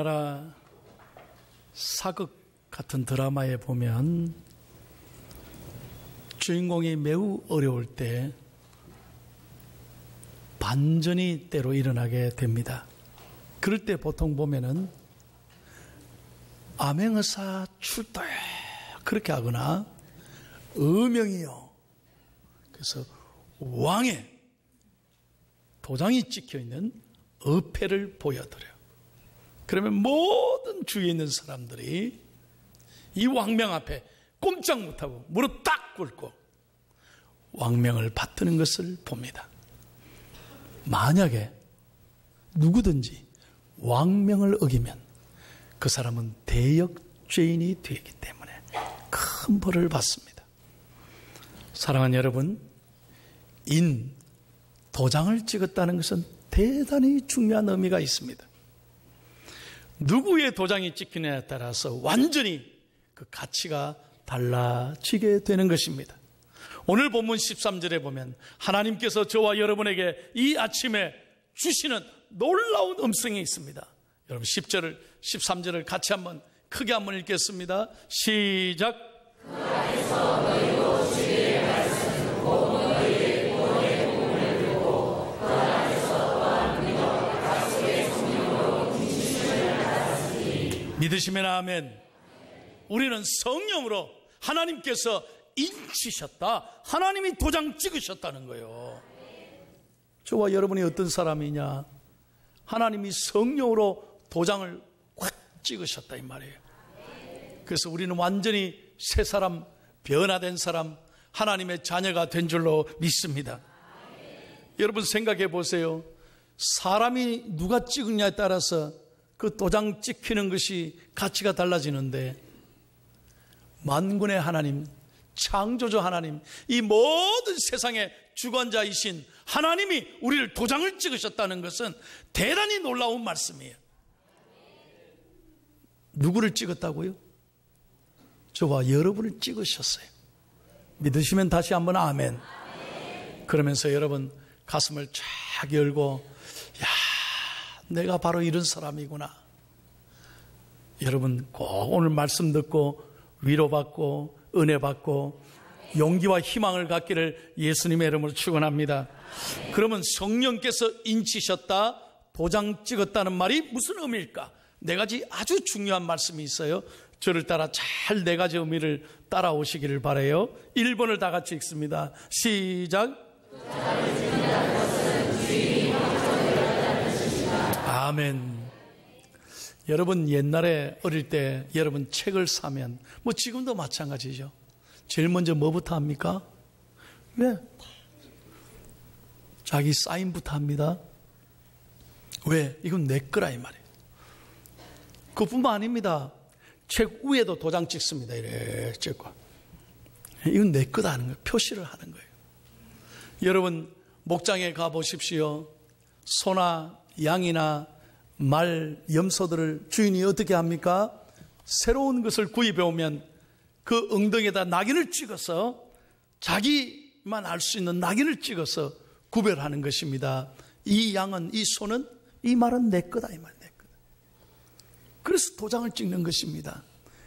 우리나라 사극 같은 드라마에 보면 주인공이 매우 어려울 때 반전이 때로 일어나게 됩니다. 그럴 때 보통 보면은 암행어사 출도해 그렇게 하거나 어명이요. 그래서 왕의 도장이 찍혀있는 어패를 보여드려요. 그러면 모든 주위에 있는 사람들이 이 왕명 앞에 꼼짝 못하고 무릎 딱 꿇고 왕명을 받드는 것을 봅니다. 만약에 누구든지 왕명을 어기면 그 사람은 대역죄인이 되기 때문에 큰 벌을 받습니다. 사랑하는 여러분, 도장을 찍었다는 것은 대단히 중요한 의미가 있습니다. 누구의 도장이 찍히느냐에 따라서 완전히 그 가치가 달라지게 되는 것입니다. 오늘 본문 13절에 보면 하나님께서 저와 여러분에게 이 아침에 주시는 놀라운 음성이 있습니다. 여러분 10절을 13절을 같이 한번 크게 한번 읽겠습니다. 시작. 그 안에서 너희도 주의 말씀을 듣고 너희의 구원의 복음을 듣고 그 안에서 또한 믿어 약속의 성령으로 인치심을 받았으니. 믿으시면 아멘. 우리는 성령으로 하나님께서 인치셨다. 하나님이 도장 찍으셨다는 거예요. 저와 여러분이 어떤 사람이냐? 하나님이 성령으로 도장을 확 찍으셨다 이 말이에요. 그래서 우리는 완전히 새 사람, 변화된 사람, 하나님의 자녀가 된 줄로 믿습니다. 여러분 생각해 보세요. 사람이 누가 찍느냐에 따라서 그 도장 찍히는 것이 가치가 달라지는데 만군의 하나님, 창조주 하나님, 이 모든 세상의 주관자이신 하나님이 우리를 도장을 찍으셨다는 것은 대단히 놀라운 말씀이에요. 누구를 찍었다고요? 저와 여러분을 찍으셨어요. 믿으시면 다시 한번 아멘. 그러면서 여러분 가슴을 쫙 열고, 야, 내가 바로 이런 사람이구나. 여러분 꼭 오늘 말씀 듣고 위로받고 은혜받고 용기와 희망을 갖기를 예수님의 이름으로 축원합니다. 그러면 성령께서 인치셨다, 도장 찍었다는 말이 무슨 의미일까? 네 가지 아주 중요한 말씀이 있어요. 저를 따라 잘 네 가지 의미를 따라오시기를 바라요. 1번을 다 같이 읽습니다. 시작. 아멘. 여러분 옛날에 어릴 때 여러분 책을 사면 뭐 지금도 마찬가지죠. 제일 먼저 뭐부터 합니까? 왜? 자기 사인부터 합니다. 왜? 이건 내 거라 이 말이에요. 그뿐만 아닙니다. 책 위에도 도장 찍습니다. 이래 찍고. 이건 내 거다 하는 거예요. 표시를 하는 거예요. 여러분 목장에 가보십시오. 소나 양이나 말, 염소들을 주인이 어떻게 합니까? 새로운 것을 구입해 오면 그 엉덩이에다 낙인을 찍어서 자기만 알 수 있는 낙인을 찍어서 구별하는 것입니다. 이 양은, 이 소는, 이 말은 내 거다 이 말, 내 거다. 그래서 도장을 찍는 것입니다.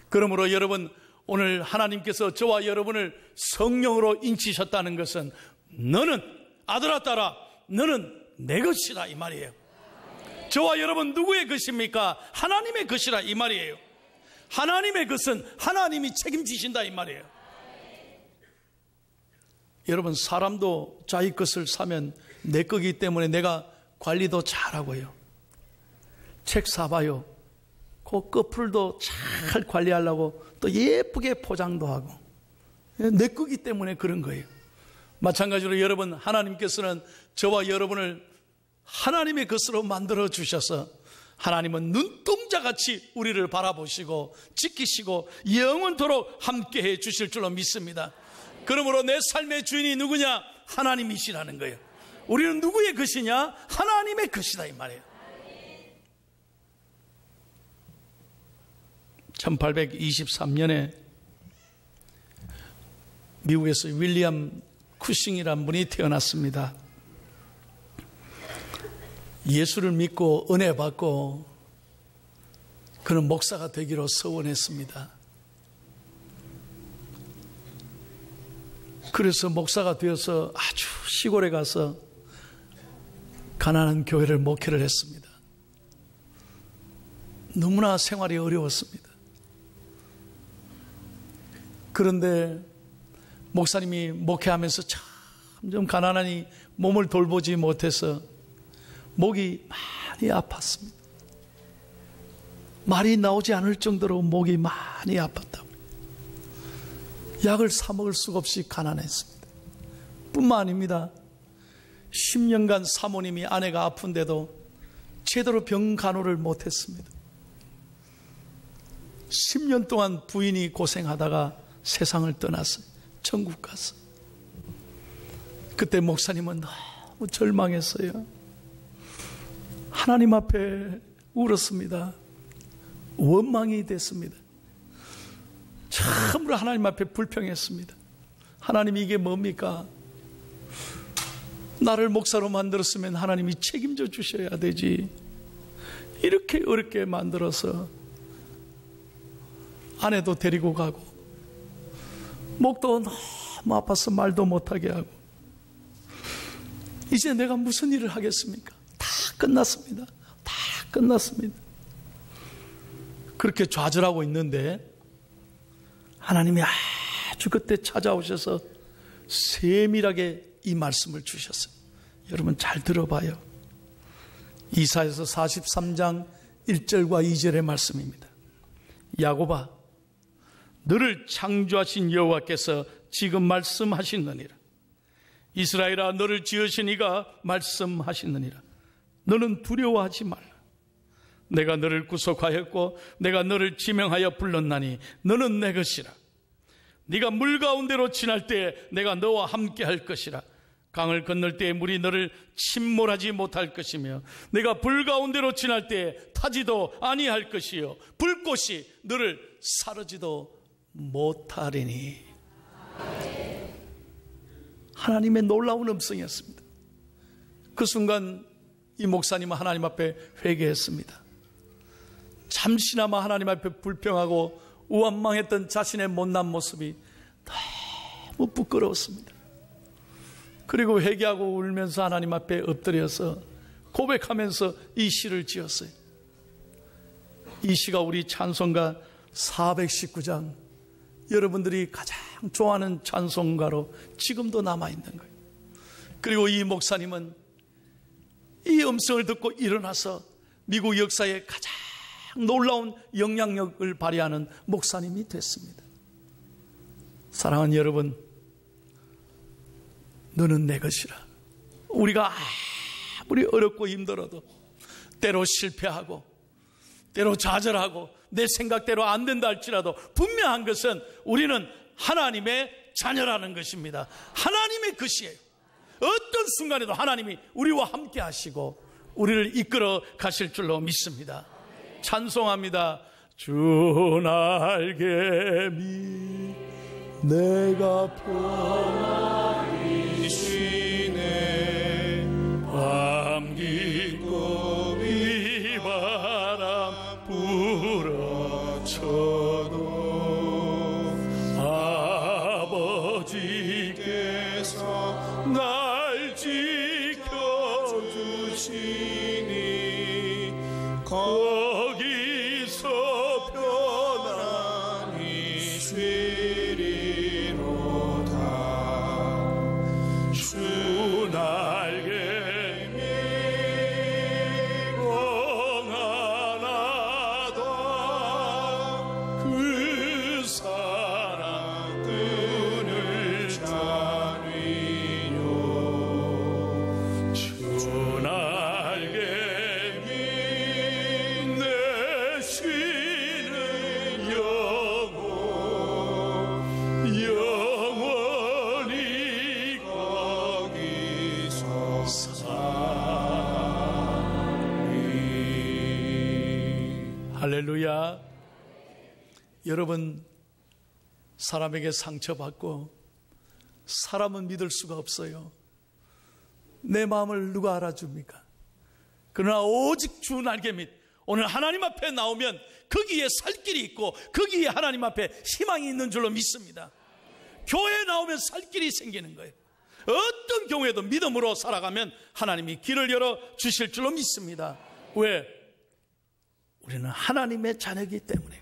그러므로 여러분 오늘 하나님께서 저와 여러분을 성령으로 인치셨다는 것은 너는 아들아 딸아 너는 내 것이다 이 말이에요. 저와 여러분 누구의 것입니까? 하나님의 것이라 이 말이에요. 하나님의 것은 하나님이 책임지신다 이 말이에요. 여러분 사람도 자기 것을 사면 내 거기 때문에 내가 관리도 잘하고요. 책 사봐요. 그 끝풀도 잘 관리하려고 또 예쁘게 포장도 하고 내 거기 때문에 그런 거예요. 마찬가지로 여러분 하나님께서는 저와 여러분을 하나님의 것으로 만들어 주셔서 하나님은 눈동자같이 우리를 바라보시고 지키시고 영원토록 함께해 주실 줄로 믿습니다. 그러므로 내 삶의 주인이 누구냐? 하나님이시라는 거예요. 우리는 누구의 것이냐? 하나님의 것이다 이 말이에요. 1823년에 미국에서 윌리엄 쿠싱이라는 분이 태어났습니다. 예수를 믿고 은혜 받고 그는 목사가 되기로 서원했습니다. 그래서 목사가 되어서 아주 시골에 가서 가난한 교회를 목회를 했습니다. 너무나 생활이 어려웠습니다. 그런데 목사님이 목회하면서 점점 가난하니 몸을 돌보지 못해서 목이 많이 아팠습니다. 말이 나오지 않을 정도로 목이 많이 아팠다고. 약을 사 먹을 수가 없이 가난했습니다. 뿐만 아닙니다. 10년간 사모님이 아내가 아픈데도 제대로 병 간호를 못했습니다. 10년 동안 부인이 고생하다가 세상을 떠났어요. 천국 갔어요. 그때 목사님은 너무 절망했어요. 하나님 앞에 울었습니다. 원망이 됐습니다. 참으로 하나님 앞에 불평했습니다. 하나님, 이게 뭡니까? 나를 목사로 만들었으면 하나님이 책임져 주셔야 되지. 이렇게 어렵게 만들어서 아내도 데리고 가고 목도 너무 아파서 말도 못하게 하고 이제 내가 무슨 일을 하겠습니까? 다 끝났습니다. 다 끝났습니다. 그렇게 좌절하고 있는데 하나님이 아주 그때 찾아오셔서 세밀하게 이 말씀을 주셨어요. 여러분 잘 들어봐요. 이사야서 43장 1절과 2절의 말씀입니다. 야곱아, 너를 창조하신 여호와께서 지금 말씀하시느니라. 이스라엘아, 너를 지으신 이가 말씀하시느니라. 너는 두려워하지 말라. 내가 너를 구속하였고 내가 너를 지명하여 불렀나니 너는 내 것이라. 네가 물 가운데로 지날 때 내가 너와 함께 할 것이라. 강을 건널 때 물이 너를 침몰하지 못할 것이며 내가 불 가운데로 지날 때 타지도 아니할 것이요 불꽃이 너를 사르지도 못하리니. 하나님의 놀라운 음성이었습니다. 그 순간 이 목사님은 하나님 앞에 회개했습니다. 잠시나마 하나님 앞에 불평하고 우완망했던 자신의 못난 모습이 너무 부끄러웠습니다. 그리고 회개하고 울면서 하나님 앞에 엎드려서 고백하면서 이 시를 지었어요. 이 시가 우리 찬송가 419장, 여러분들이 가장 좋아하는 찬송가로 지금도 남아있는 거예요. 그리고 이 목사님은 이 음성을 듣고 일어나서 미국 역사에 가장 놀라운 영향력을 발휘하는 목사님이 됐습니다. 사랑하는 여러분, 너는 내 것이라. 우리가 아무리 어렵고 힘들어도 때로 실패하고 때로 좌절하고 내 생각대로 안 된다 할지라도 분명한 것은 우리는 하나님의 자녀라는 것입니다. 하나님의 것이에요. 어떤 순간에도 하나님이 우리와 함께 하시고 우리를 이끌어 가실 줄로 믿습니다. 찬송합니다. 주 날개미 내가 편안히 쉬네. 밤 깊고 비바람 불어쳐도 아버지께서 날 지켜주시니 거기서 편안히 쉬리로다. 주 날개미 평안하다. 그 사랑 끈을 잡으려. 주 날개미 내 쉬는 영혼 영원히 거기서 살리. 할렐루야. 여러분, 사람에게 상처받고 사람은 믿을 수가 없어요. 내 마음을 누가 알아줍니까? 그러나 오직 주 날개 밑, 오늘 하나님 앞에 나오면 거기에 살 길이 있고 거기에 하나님 앞에 희망이 있는 줄로 믿습니다. 교회에 나오면 살 길이 생기는 거예요. 어떤 경우에도 믿음으로 살아가면 하나님이 길을 열어 주실 줄로 믿습니다. 왜? 우리는 하나님의 자녀이기 때문에.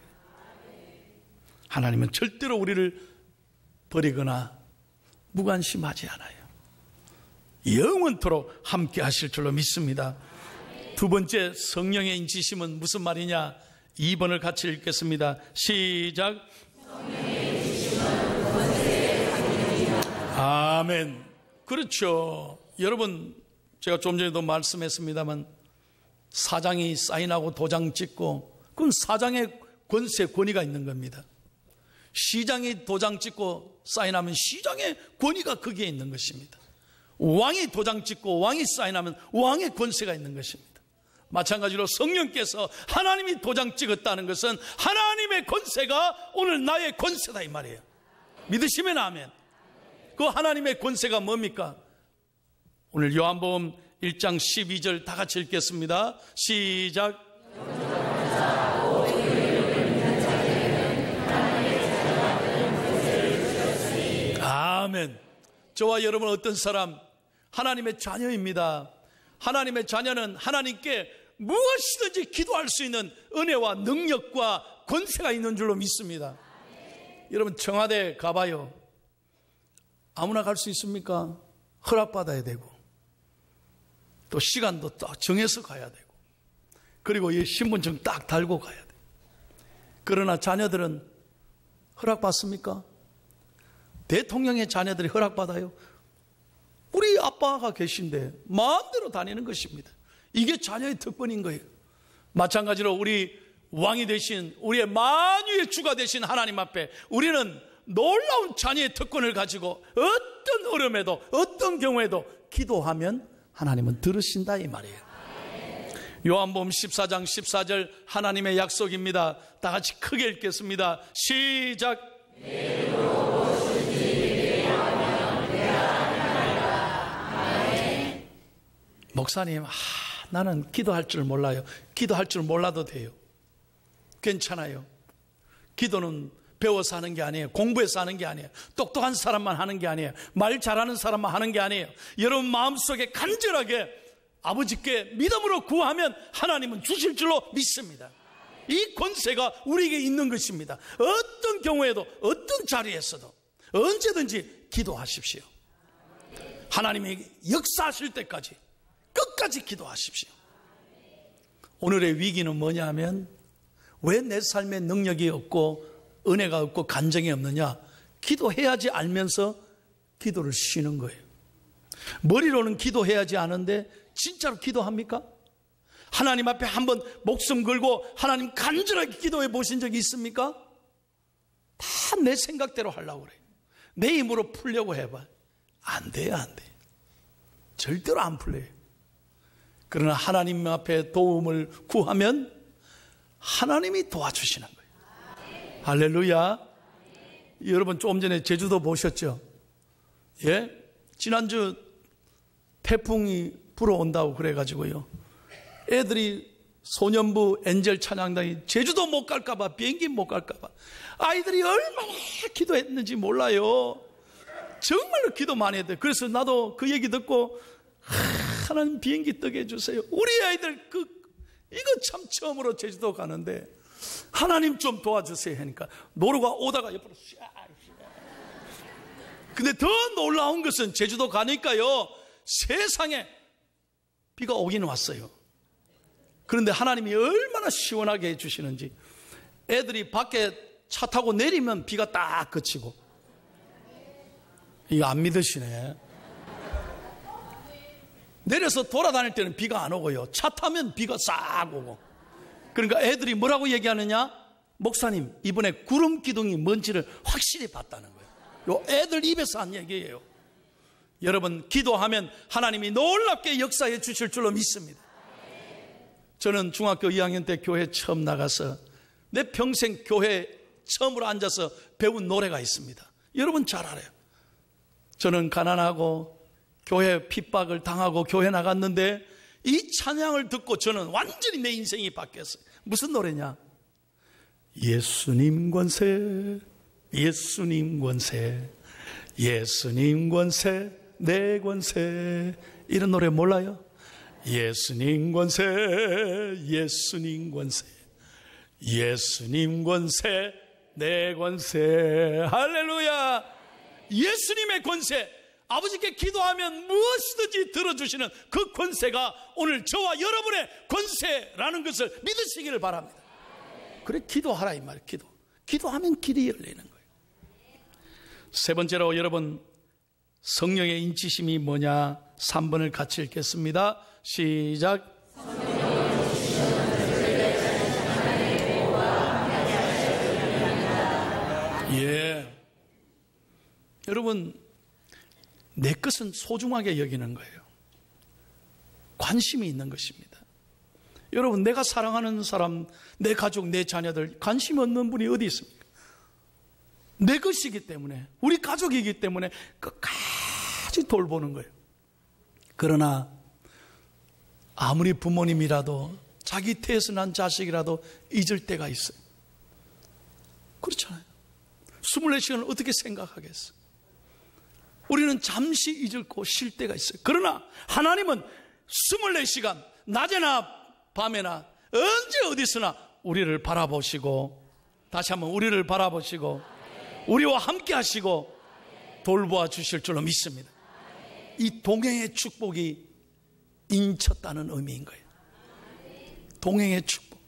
하나님은 절대로 우리를 버리거나 무관심하지 않아요. 영원토록 함께 하실 줄로 믿습니다. 두 번째, 성령의 인치심은 무슨 말이냐? 2번을 같이 읽겠습니다. 시작. 아멘. 그렇죠. 여러분, 제가 좀 전에도 말씀했습니다만 사장이 사인하고 도장 찍고 그건 사장의 권세, 권위가 있는 겁니다. 시장이 도장 찍고 사인하면 시장의 권위가 거기에 있는 것입니다. 왕이 도장 찍고 왕이 사인하면 왕의 권세가 있는 것입니다. 마찬가지로 성령께서 하나님이 도장 찍었다는 것은 하나님의 권세가 오늘 나의 권세다 이 말이에요. 믿으시면 아멘. 그 하나님의 권세가 뭡니까? 오늘 요한복음 1장 12절 다 같이 읽겠습니다. 시작. 아멘. 저와 여러분 어떤 사람? 하나님의 자녀입니다. 하나님의 자녀는 하나님께 무엇이든지 기도할 수 있는 은혜와 능력과 권세가 있는 줄로 믿습니다. 여러분 청와대 가봐요. 아무나 갈 수 있습니까? 허락받아야 되고 또 시간도 딱 정해서 가야 되고 그리고 이 신분증 딱 달고 가야 돼. 그러나 자녀들은 허락받습니까? 대통령의 자녀들이 허락받아요? 우리 아빠가 계신데 마음대로 다니는 것입니다. 이게 자녀의 특권인 거예요. 마찬가지로 우리 왕이 되신 우리의 만유의 주가 되신 하나님 앞에 우리는 놀라운 자녀의 특권을 가지고 어떤 어려움에도 어떤 경우에도 기도하면 하나님은 들으신다 이 말이에요. 요한복음 14장 14절 하나님의 약속입니다. 다 같이 크게 읽겠습니다. 시작. 목사님, 나는 기도할 줄 몰라요. 기도할 줄 몰라도 돼요. 괜찮아요. 기도는 배워서 하는 게 아니에요. 공부해서 하는 게 아니에요. 똑똑한 사람만 하는 게 아니에요. 말 잘하는 사람만 하는 게 아니에요. 여러분 마음속에 간절하게 아버지께 믿음으로 구하면 하나님은 주실 줄로 믿습니다. 이 권세가 우리에게 있는 것입니다. 어떤 경우에도 어떤 자리에서도 언제든지 기도하십시오. 하나님이 역사하실 때까지 끝까지 기도하십시오. 오늘의 위기는 뭐냐면 왜 내 삶에 능력이 없고 은혜가 없고 간정이 없느냐? 기도해야지 알면서 기도를 쉬는 거예요. 머리로는 기도해야지 아는데 진짜로 기도합니까? 하나님 앞에 한번 목숨 걸고 하나님 간절하게 기도해 보신 적이 있습니까? 다 내 생각대로 하려고 그래요. 내 힘으로 풀려고 해봐. 안 돼요, 안 돼요. 절대로 안 풀려요. 그러나 하나님 앞에 도움을 구하면 하나님이 도와주시는 거예요. 할렐루야. 여러분 조금 전에 제주도 보셨죠? 예? 지난주 태풍이 불어온다고 그래가지고요. 애들이 소년부 엔젤 찬양단이 제주도 못 갈까봐 비행기 못 갈까봐 아이들이 얼마나 기도했는지 몰라요. 정말로 기도 많이 했대요. 그래서 나도 그 얘기 듣고 하나님 비행기 뜨게 해주세요. 우리 아이들 이거 참 처음으로 제주도 가는데 하나님 좀 도와주세요 하니까 노루가 오다가 옆으로 근데 더 놀라운 것은 제주도 가니까요 세상에 비가 오긴 왔어요. 그런데 하나님이 얼마나 시원하게 해주시는지 애들이 밖에 차 타고 내리면 비가 딱 그치고 이거 안 믿으시네. 내려서 돌아다닐 때는 비가 안 오고요. 차 타면 비가 싹 오고. 그러니까 애들이 뭐라고 얘기하느냐? 목사님, 이번에 구름 기둥이 뭔지를 확실히 봤다는 거예요. 요 애들 입에서 한 얘기예요. 여러분, 기도하면 하나님이 놀랍게 역사해 주실 줄로 믿습니다. 저는 중학교 2학년 때 교회 처음 나가서 내 평생 교회 처음으로 앉아서 배운 노래가 있습니다. 여러분 잘 알아요. 저는 가난하고 교회 핍박을 당하고 교회 나갔는데 이 찬양을 듣고 저는 완전히 내 인생이 바뀌었어요. 무슨 노래냐? 예수님 권세, 예수님 권세, 예수님 권세, 내 권세. 이런 노래 몰라요? 예수님 권세, 예수님 권세, 예수님 권세, 내 권세. 할렐루야. 예수님의 권세, 아버지께 기도하면 무엇이든지 들어주시는 그 권세가 오늘 저와 여러분의 권세라는 것을 믿으시기를 바랍니다. 그래, 기도하라 이 말이에요. 기도하면 길이 열리는 거예요. 세 번째로 여러분, 성령의 인치심이 뭐냐? 3번을 같이 읽겠습니다. 시작. 예. 여러분, 내 것은 소중하게 여기는 거예요. 관심이 있는 것입니다. 여러분, 내가 사랑하는 사람, 내 가족, 내 자녀들 관심 없는 분이 어디 있습니까? 내 것이기 때문에, 우리 가족이기 때문에 끝까지 돌보는 거예요. 그러나 아무리 부모님이라도 자기 태에서 난 자식이라도 잊을 때가 있어요. 그렇잖아요. 24시간을 어떻게 생각하겠어요? 우리는 잠시 잊고 쉴 때가 있어요. 그러나 하나님은 24시간 낮에나 밤에나 언제 어디서나 우리를 바라보시고, 다시 한번 우리를 바라보시고 우리와 함께 하시고 돌보아 주실 줄로 믿습니다. 이 동행의 축복이 인쳤다는 의미인 거예요. 동행의 축복.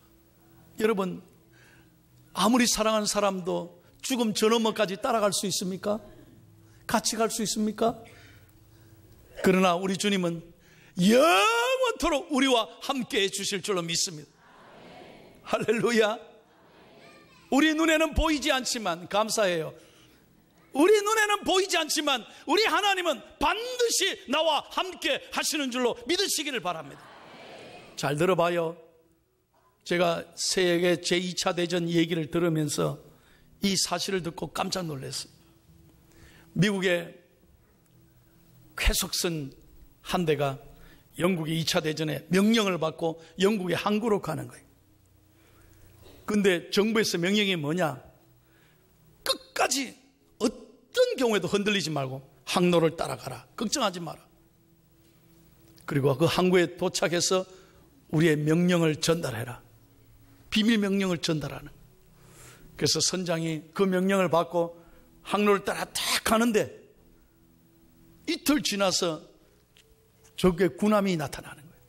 여러분, 아무리 사랑하는 사람도 죽음 저 너머까지 따라갈 수 있습니까? 같이 갈 수 있습니까? 그러나 우리 주님은 영원토록 우리와 함께 해 주실 줄로 믿습니다. 할렐루야. 우리 눈에는 보이지 않지만, 감사해요, 우리 눈에는 보이지 않지만 우리 하나님은 반드시 나와 함께 하시는 줄로 믿으시기를 바랍니다. 잘 들어봐요. 제가 세계 제2차 대전 얘기를 들으면서 이 사실을 듣고 깜짝 놀랐어요. 미국의 쾌속선 한 대가 영국의 2차 대전에 명령을 받고 영국의 항구로 가는 거예요. 근데 정부에서 명령이 뭐냐? 끝까지 어떤 경우에도 흔들리지 말고 항로를 따라가라. 걱정하지 마라. 그리고 그 항구에 도착해서 우리의 명령을 전달해라. 비밀 명령을 전달하는. 그래서 선장이 그 명령을 받고 항로를 따라 딱 가는데 이틀 지나서 저게 군함이 나타나는 거예요.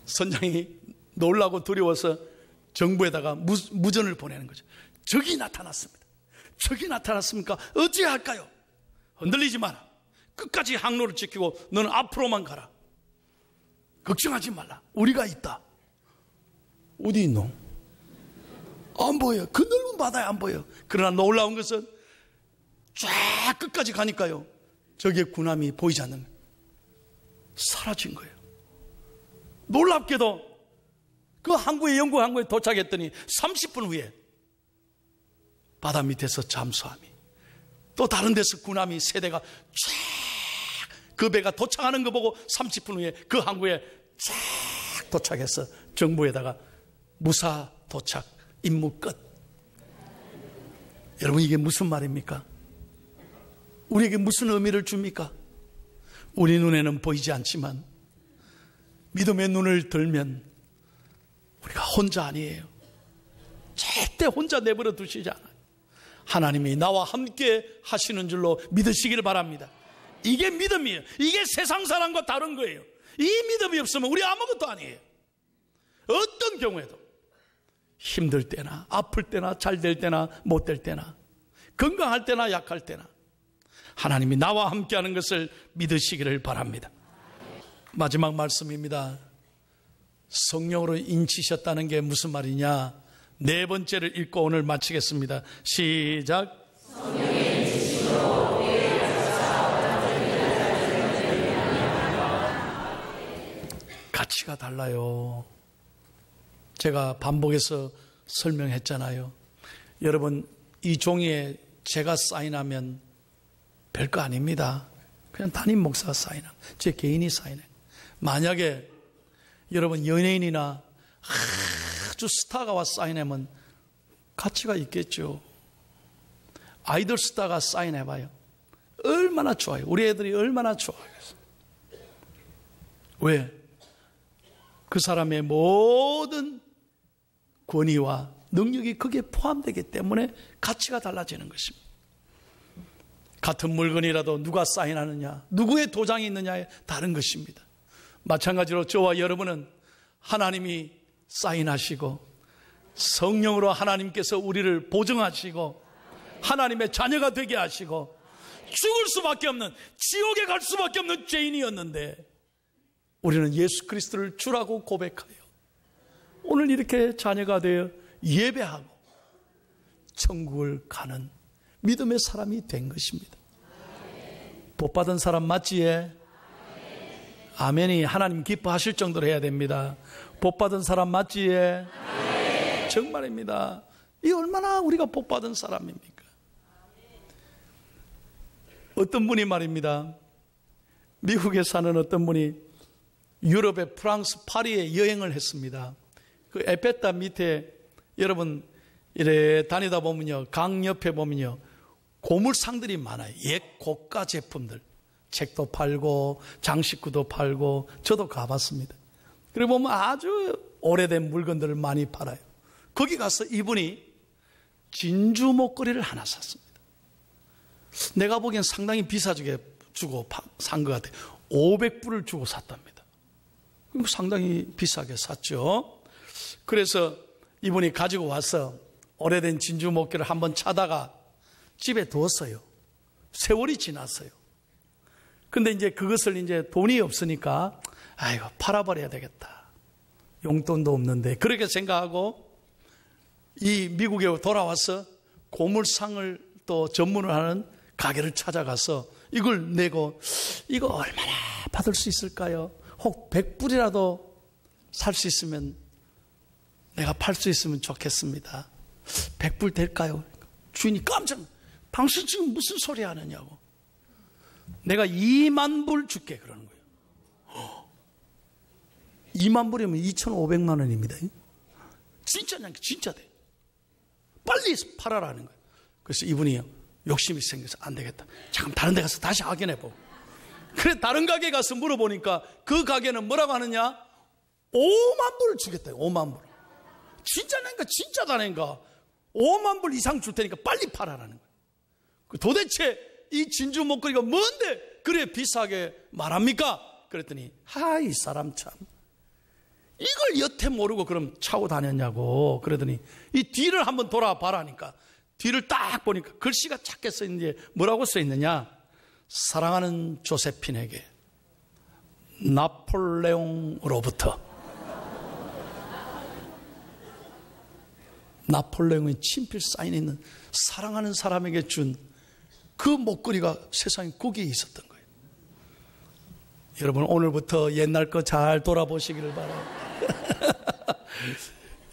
선장이 놀라고 두려워서 정부에다가 무전을 보내는 거죠. 적이 나타났습니다. 적이 나타났습니까? 어찌할까요? 흔들리지 마라. 끝까지 항로를 지키고 너는 앞으로만 가라. 걱정하지 말라. 우리가 있다. 어디 있노? 안 보여. 그 넓은 바다에 안 보여. 그러나 놀라운 것은 쫙 끝까지 가니까요, 저기에 군함이 보이지 않는 거예요. 사라진 거예요. 놀랍게도 그 항구에, 영국 항구에 도착했더니 30분 후에 바다 밑에서 잠수함이, 또 다른 데서 군함이 세 대가 쫙, 그 배가 도착하는 거 보고 30분 후에 그 항구에 쫙 도착해서 정부에다가 무사 도착, 임무 끝. 여러분, 이게 무슨 말입니까? 우리에게 무슨 의미를 줍니까? 우리 눈에는 보이지 않지만 믿음의 눈을 들면 우리가 혼자 아니에요. 절대 혼자 내버려 두시지 않아요. 하나님이 나와 함께 하시는 줄로 믿으시기를 바랍니다. 이게 믿음이에요. 이게 세상 사람과 다른 거예요. 이 믿음이 없으면 우리 아무것도 아니에요. 어떤 경우에도, 힘들 때나 아플 때나 잘 될 때나 못 될 때나, 건강할 때나 약할 때나 하나님이 나와 함께하는 것을 믿으시기를 바랍니다. 마지막 말씀입니다. 성령으로 인치셨다는 게 무슨 말이냐? 네 번째를 읽고 오늘 마치겠습니다. 시작. 성령의 인치심으로 우리의 가치가 달라요. 제가 반복해서 설명했잖아요. 여러분, 이 종이에 제가 사인하면 별거 아닙니다. 그냥 담임 목사가 사인하고 제 개인이 사인해. 만약에 여러분 연예인이나 아주 스타가 와서 사인하면 가치가 있겠죠. 아이돌 스타가 사인해봐요. 얼마나 좋아요. 우리 애들이 얼마나 좋아하겠어요. 왜? 그 사람의 모든 권위와 능력이 거기에 포함되기 때문에 가치가 달라지는 것입니다. 같은 물건이라도 누가 사인하느냐, 누구의 도장이 있느냐에 다른 것입니다. 마찬가지로 저와 여러분은 하나님이 사인하시고 성령으로 하나님께서 우리를 보증하시고 하나님의 자녀가 되게 하시고 죽을 수밖에 없는, 지옥에 갈 수밖에 없는 죄인이었는데 우리는 예수 그리스도를 주라고 고백하여 오늘 이렇게 자녀가 되어 예배하고 천국을 가는 믿음의 사람이 된 것입니다. 복받은 사람 맞지에? 아멘이 하나님 기뻐하실 정도로 해야 됩니다. 복받은 사람 맞지에? 정말입니다. 이 얼마나 우리가 복받은 사람입니까? 어떤 분이 말입니다. 미국에 사는 어떤 분이 유럽의 프랑스 파리에 여행을 했습니다. 그 에펠탑 밑에 여러분 이래 다니다 보면요, 강 옆에 보면요 고물상들이 많아요. 옛 고가 제품들, 책도 팔고 장식구도 팔고 저도 가봤습니다. 그리고 보면 아주 오래된 물건들을 많이 팔아요. 거기 가서 이분이 진주 목걸이를 하나 샀습니다. 내가 보기엔 상당히 비싸게 주고 산 것 같아요. 500불을 주고 샀답니다. 상당히 비싸게 샀죠. 그래서 이분이 가지고 와서 오래된 진주 목걸이를 한번 차다가 집에 두었어요. 세월이 지났어요. 근데 이제 그것을 이제 돈이 없으니까 아이고 팔아버려야 되겠다. 용돈도 없는데 그렇게 생각하고 이 미국에 돌아와서 고물상을 또 전문을 하는 가게를 찾아가서 이걸 내고 이거 얼마나 받을 수 있을까요? 혹 100불이라도 살 수 있으면 내가 팔 수 있으면 좋겠습니다. 100불 될까요? 주인이 깜짝 당신 지금 무슨 소리 하느냐고. 내가 2만 불 줄게 그러는 거예요. 2만 불이면 2,500만 원입니다. 진짜냐? 진짜 돼. 빨리 팔아라는 거예요. 그래서 이분이 욕심이 생겨서 안 되겠다. 잠깐 다른 데 가서 다시 확인해보고. 그래 다른 가게 가서 물어보니까 그 가게는 뭐라고 하느냐? 5만 불을 주겠다요. 5만 불. 진짜냐니까 진짜다니까 5만 불 이상 줄 테니까 빨리 팔아라는 거예요. 도대체 이 진주 목걸이가 뭔데 그래 비싸게 말합니까? 그랬더니 이 사람 참 이걸 여태 모르고 그럼 차고 다녔냐고. 그러더니 이 뒤를 한번 돌아봐라니까 뒤를 딱 보니까 글씨가 작게 써있는데 뭐라고 써있느냐? 사랑하는 조세핀에게 나폴레옹으로부터. 나폴레옹의 친필 사인이 있는 사랑하는 사람에게 준 그 목걸이가 세상에 거기에 있었던 거예요. 여러분 오늘부터 옛날 거 잘 돌아보시기를 바랍니다.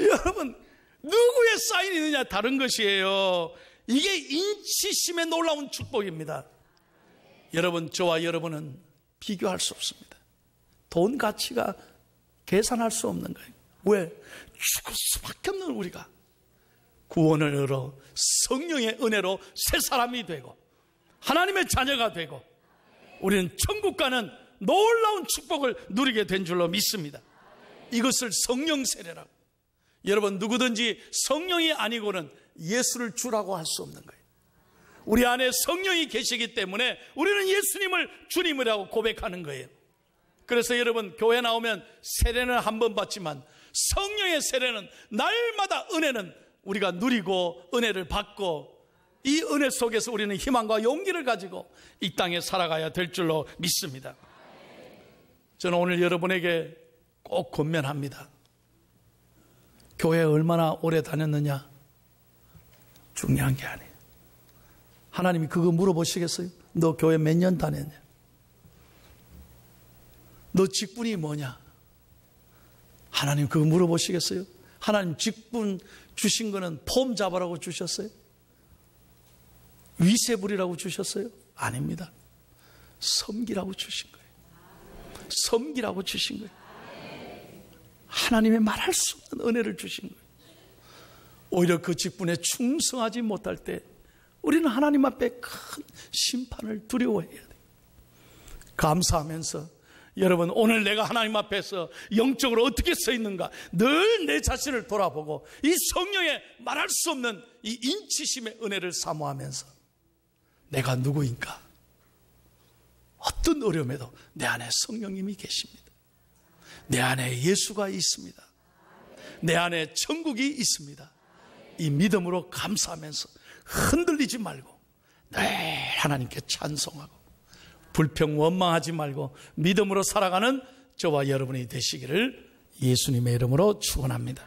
여러분 누구의 사인이 있느냐 다른 것이에요. 이게 인치심의 놀라운 축복입니다. 여러분 저와 여러분은 비교할 수 없습니다. 돈 가치가 계산할 수 없는 거예요. 왜? 죽을 수밖에 없는 우리가 구원을 얻어 성령의 은혜로 새 사람이 되고 하나님의 자녀가 되고 우리는 천국 가는 놀라운 축복을 누리게 된 줄로 믿습니다. 이것을 성령 세례라고. 여러분 누구든지 성령이 아니고는 예수를 주라고 할 수 없는 거예요. 우리 안에 성령이 계시기 때문에 우리는 예수님을 주님이라고 고백하는 거예요. 그래서 여러분 교회 나오면 세례는 한 번 받지만 성령의 세례는 날마다 은혜는 우리가 누리고 은혜를 받고 이 은혜 속에서 우리는 희망과 용기를 가지고 이 땅에 살아가야 될 줄로 믿습니다. 저는 오늘 여러분에게 꼭 권면합니다. 교회 얼마나 오래 다녔느냐 중요한 게 아니에요. 하나님이 그거 물어보시겠어요? 너 교회 몇 년 다녔냐? 너 직분이 뭐냐? 하나님 그거 물어보시겠어요? 하나님 직분 주신 거는 폼 잡으라고 주셨어요? 위세불이라고 주셨어요? 아닙니다. 섬기라고 주신 거예요. 섬기라고 주신 거예요. 하나님의 말할 수 없는 은혜를 주신 거예요. 오히려 그 직분에 충성하지 못할 때 우리는 하나님 앞에 큰 심판을 두려워해야 돼요. 감사하면서 여러분, 오늘 내가 하나님 앞에서 영적으로 어떻게 서 있는가 늘 내 자신을 돌아보고 이 성령의 말할 수 없는 이 인치심의 은혜를 사모하면서 내가 누구인가? 어떤 어려움에도 내 안에 성령님이 계십니다. 내 안에 예수가 있습니다. 내 안에 천국이 있습니다. 이 믿음으로 감사하면서 흔들리지 말고 늘 하나님께 찬송하고 불평 원망하지 말고 믿음으로 살아가는 저와 여러분이 되시기를 예수님의 이름으로 축원합니다.